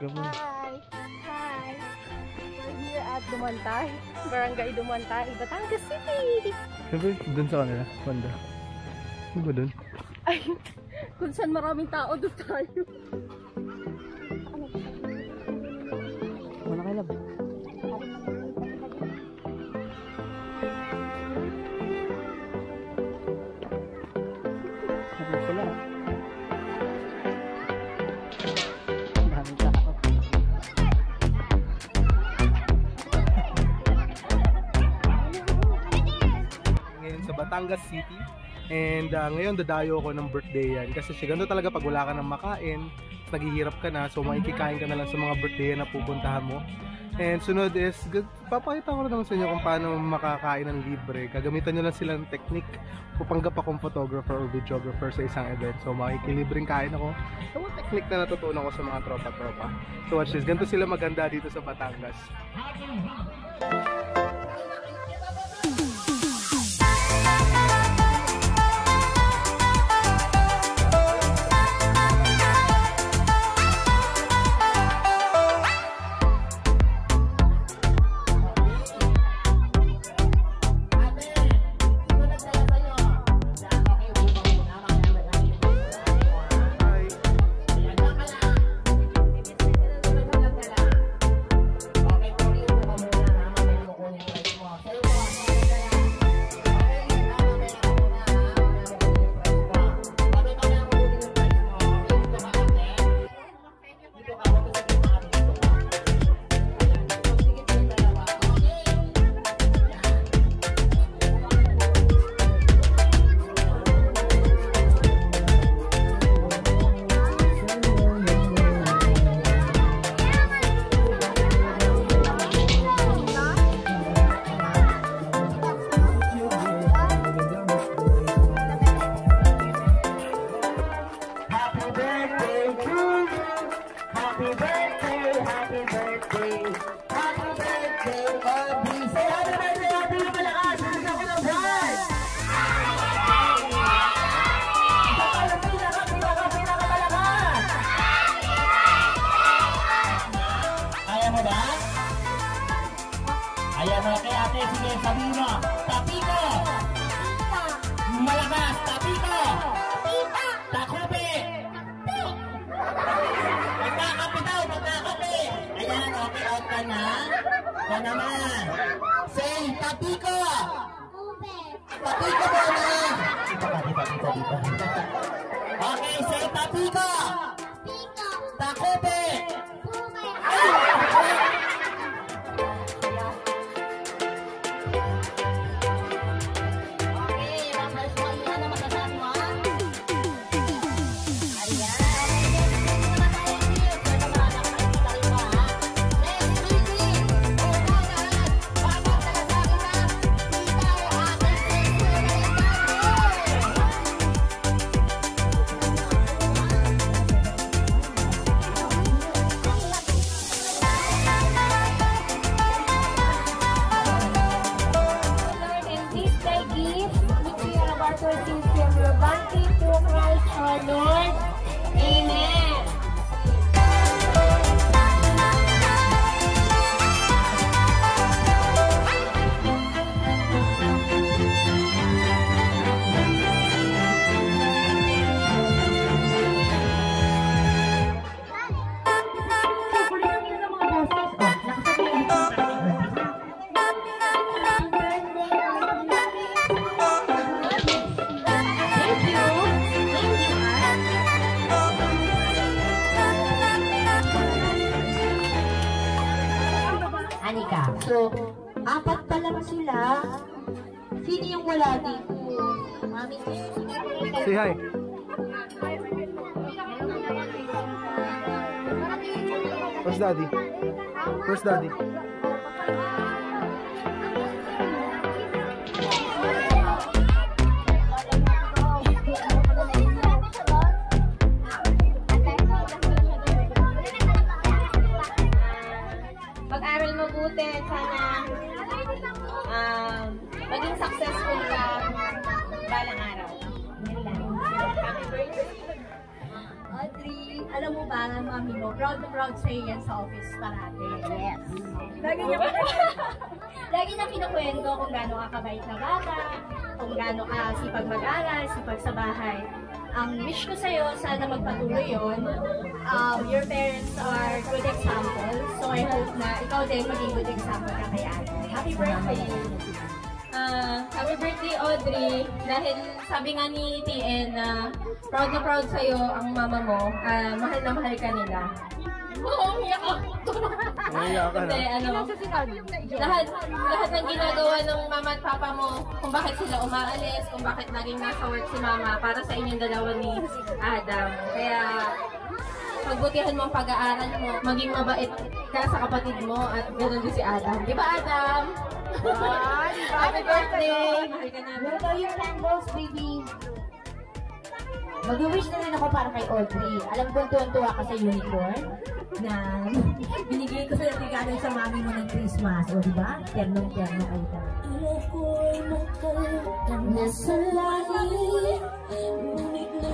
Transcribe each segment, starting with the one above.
aga mo. Hi! Hi! We're here at Dumantay, Barangay Dumantay, Batangas City! Siyempre, dun sa kanila, banda. Ano ba dun? Ay, kung saan maraming tao, doon tayo. Wala kayo lab. Sabi sila. Maraming tao. Ngayon sa Batangas City. And ngayon dadayo ako ng birthday yan. Kasi ganito talaga pag wala ka nang makain, naghihirap ka na, so makikikain ka na lang sa mga birthday na pupuntahan mo. And sunod is, papakita ko na naman sa inyo kung paano makakain ng libre. Gagamitan nyo lang sila ng technique. Pupanggap akong photographer or videographer sa isang event. So makikilibreng kain ako sa mga technique na natutunan ko sa mga tropa-tropa. So watch this, ganito sila maganda dito sa Batangas. Ayan mo kay ate, sige, sabihin mo. Tapiko! Malakas, tapiko! Takupi! Magkakapi daw, magkakapi! Ayan, okay, out ka na. Yan naman. Say, tapiko! Tapiko mo na! Dito. Okay, say, tapiko! Takupi! Lord, amen. So, apat pa lang sila. Sino yung wala dito? Mami, Say hi. Where's daddy? Where's daddy? Pag-aral mabuti, sana maging successful ka balang araw. Happy birthday! Audrey, alam mo ba na mami mo, proud na proud sa'yo yan sa office parati. Yes. Lagi niya kinukwento kung gaano ka kabait na bata, kung gaano ka sipag mag-aral, sipag sa bahay. Ang wish ko sa'yo, sana magpatuloy yun. Your parents are good example, so I hope na ikaw din maging good example ka kay ate. Happy birthday! Happy birthday, Audrey. Dahil sabi nga ni TN na proud sa'yo ang mama mo. Mahal na mahal ka nila. Oo, umiyak ako. Umiyak ka na. Hindi, lahat ng ginagawa ng mama at papa mo, kung bakit sila umaalis, kung bakit naging nasa work si mama, para sa inyong dalawa ni Adam. Kaya, pagbutihan mo ang pag-aaral mo, maging mabait ka sa kapatid mo, at ganoon din si Adam. Di ba, Adam? Happy birthday! Mahal ka namin. Blow your candles, baby. Mag-wish na rin ako para kay Audrey. Alam ko tuwan-tuwa ka sa unicorn na binigay ko sa regalo sa mami mo ng Christmas. O diba? Ternong-terno kayo ka. Nasa langit, ngunit na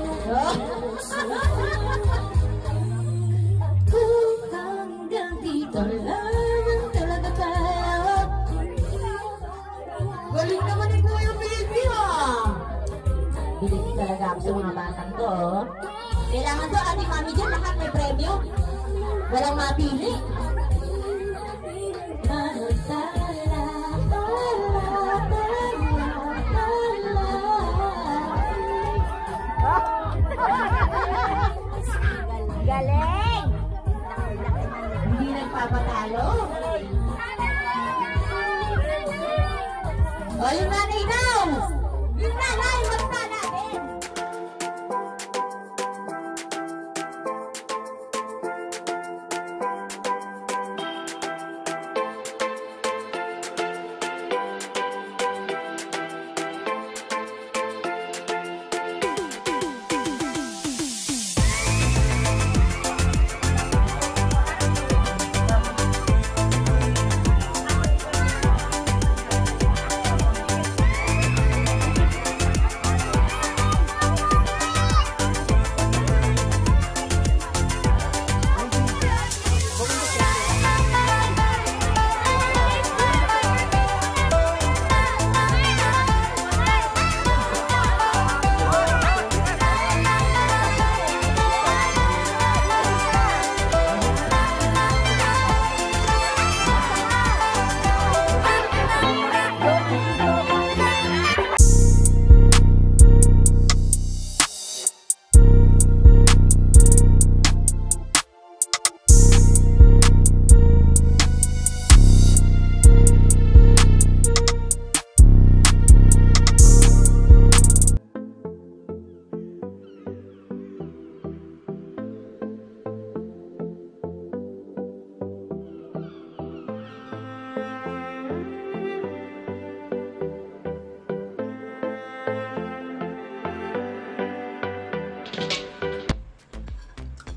hanggang dito lang talaga tayo. Galing naman ni Kuya Baby, ha? Bilig talaga ako sa mga batang to. Kailangan to, ating mami dyan, lahat may premyo. Walang mapili. Galing! Hindi nagpapatalo. O, yung nanay daw! Yung nanay, magta natin!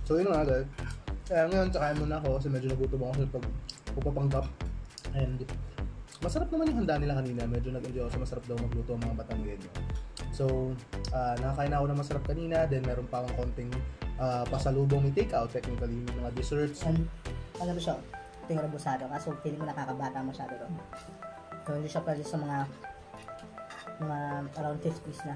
So yun nga guys. Kaya ngayon, tsakain muna ako kasi medyo nagutom ako sa pagpapanggap. And masarap naman yung handa nila kanina. Medyo nag-enjoy ako sa masarap daw magluto ang mga Batanggenyo. So, nakakain ako ng masarap kanina. Then meron pa akong konting pasalubong ni takeout. Technically, yung mga desserts. Ano ba siya? Ito yung rabusado. Kaso feeling ko nakakabata masyado to. So hindi siya pwede sa mga around 50s na.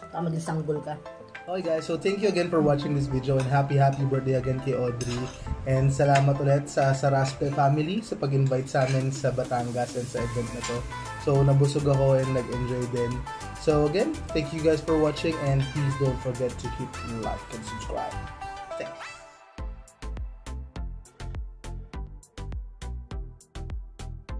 Tama din sanggol ka. Okay guys, so thank you again for watching this video and happy birthday again kay Audrey. And salamat ulit sa Saraspe family sa pag-invite sa amin sa Batangas and sa event na to. So nabusog ako and nag-enjoy din. So again, thank you guys for watching and please don't forget to keep like and subscribe. Thanks.